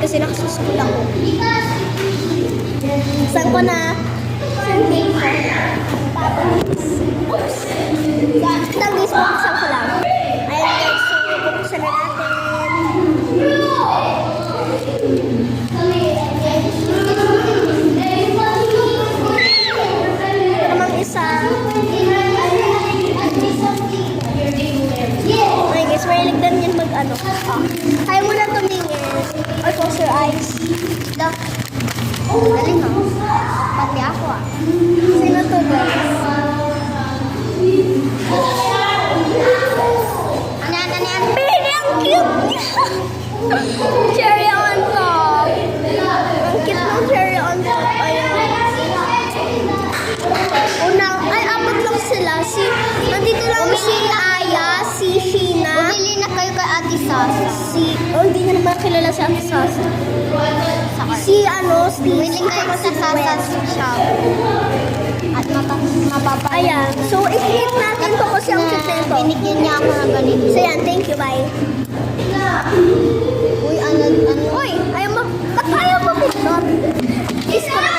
kasi nakasuskul ako. Saan ko na? Oops! Saan guys, buksan ko lang. Ayan guys, so buksan na natin. Ito namang isa. Okay guys, mahilig din yan mag-ano. Kaya mo na tumingin. Or close your eyes. Look. Galing ha. Pati ako Sino to guys? Ano yan? Baby, ang cute niya! Cherry on top. Ang cute ng cherry on top. Ayun. Ay, apat lang sila. Nandito lang si Aya, si Sheena. Bumili na kayo kay Ate Sasa. Hindi niya naman kilala si Ate Sasa. Si Bumili kayo sa Sasa shop. At mapapayag. Ayan. So, i-hit natin to kasi ang cute nito. Binigyan niya ako ng ganito. So, yan. Thank you. Bye. Uy, ano? Uy, ba't ayaw mo pindot? Kiss ko na